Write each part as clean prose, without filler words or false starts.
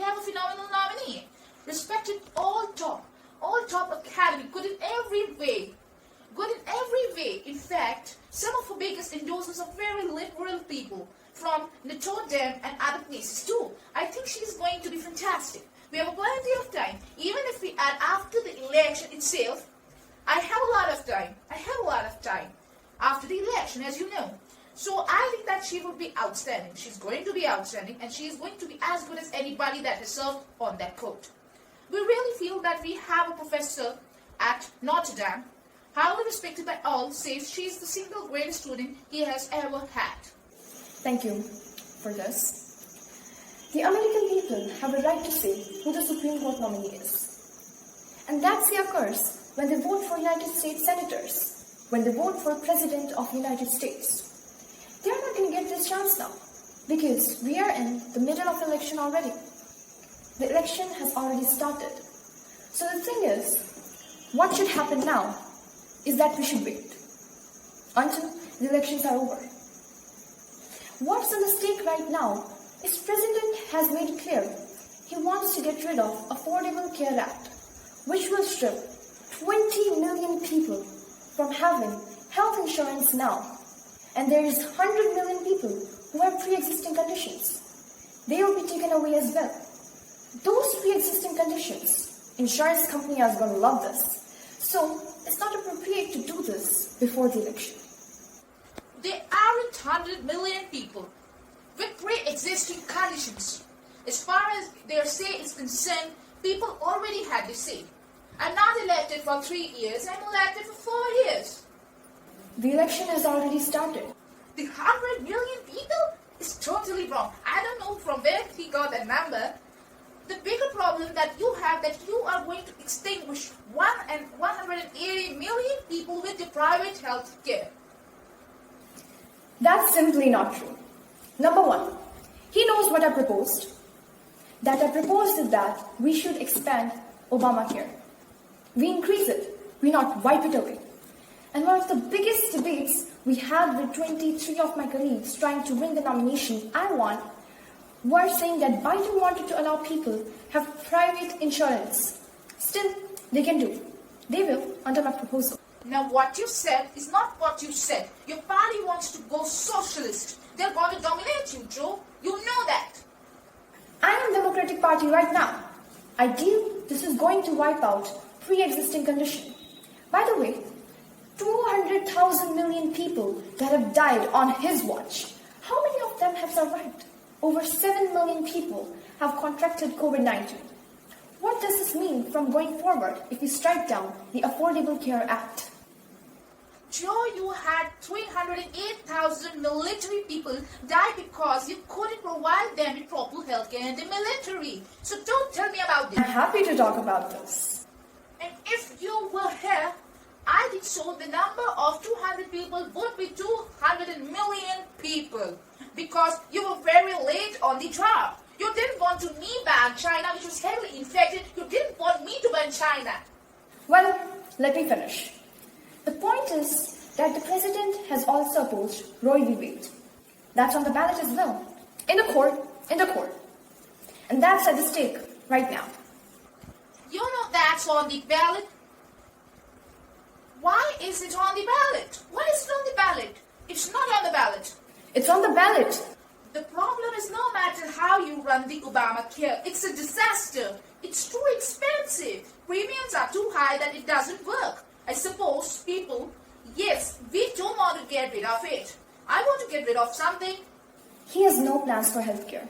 have a phenomenal nominee. Respected all top academy, good in every way. In fact, some of her biggest endorsers are very liberal people from Notre Dame and other places too. I think she's going to be fantastic. We have plenty of time. Even if we add after the election itself, I have a lot of time after the election, as you know. So I think that she will be outstanding. She's going to be outstanding, and she is going to be as good as anybody that has served on that court. We really feel that we have a professor at Notre Dame, highly respected by all, says she is the single greatest student he has ever had. Thank you for this. The American people have a right to say who the Supreme Court nominee is. And that say occurs when they vote for United States senators, when they vote for President of the United States. They are not going to get this chance now, because we are in the middle of the election already. The election has already started. So the thing is, what should happen now is that we should wait until the elections are over. What's the mistake right now is President has made it clear he wants to get rid of Affordable Care Act, which will strip 20 million people from having health insurance now. And there is 100 million people who have pre-existing conditions. They will be taken away as well. Those pre-existing conditions, insurance companies are going to love this. So it's not appropriate to do this before the election. There aren't 100 million people with pre-existing conditions. As far as their say is concerned, people already had their say. I'm not elected for 3 years, I'm elected for 4 years. The election has already started. The 100 million people is totally wrong. I don't know from where he got that number. The bigger problem that you have, that you are going to extinguish 180 million people with the private health care. That's simply not true. Number one, he knows what I proposed. That I proposed is that we should expand Obamacare. We increase it, we not wipe it away. And one of the biggest debates we had with 23 of my colleagues trying to win the nomination I won were saying that Biden wanted to allow people have private insurance. Still, they can do. They will under my proposal. Now what you said is not what you said. Your party wants to go socialist. They're going to dominate you, Joe. You know that. I am Democratic Party right now. I deal this is going to wipe out pre-existing condition. By the way, 200,000 million people that have died on his watch. How many of them have survived? Over 7 million people have contracted COVID-19. What does this mean from going forward if we strike down the Affordable Care Act? Joe, you had 308,000 military people die because you couldn't provide them with proper health care in the military. So don't tell me about this. I'm happy to talk about this. And if you were here, I think so, the number of 200 people would be 200 million people, because you were very late on the job. You didn't want to me ban China, which was heavily infected. You didn't want me to ban China. Well, let me finish. The point is that the president has also opposed Roe v. Wade. That's on the ballot as well. In the court. And that's at the stake right now. You know that's on the ballot. Why is it on the ballot? Why is it on the ballot? It's not on the ballot. It's on the ballot. The problem is no matter how you run the Obamacare, it's a disaster. It's too expensive. Premiums are too high that it doesn't work. I suppose people, yes, we don't want to get rid of it. I want to get rid of something. He has no plans for healthcare.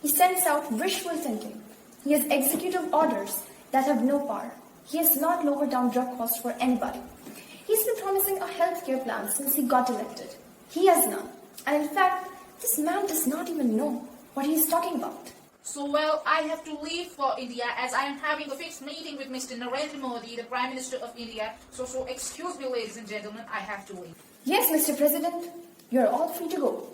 He sends out wishful thinking. He has executive orders that have no power. He has not lowered down drug costs for anybody. He's been promising a healthcare plan since he got elected. He has none. And in fact, this man does not even know what he is talking about. So, well, I have to leave for India as I am having a fixed meeting with Mr. Narendra Modi, the Prime Minister of India. So excuse me, ladies and gentlemen, I have to leave. Yes, Mr. President, you're all free to go.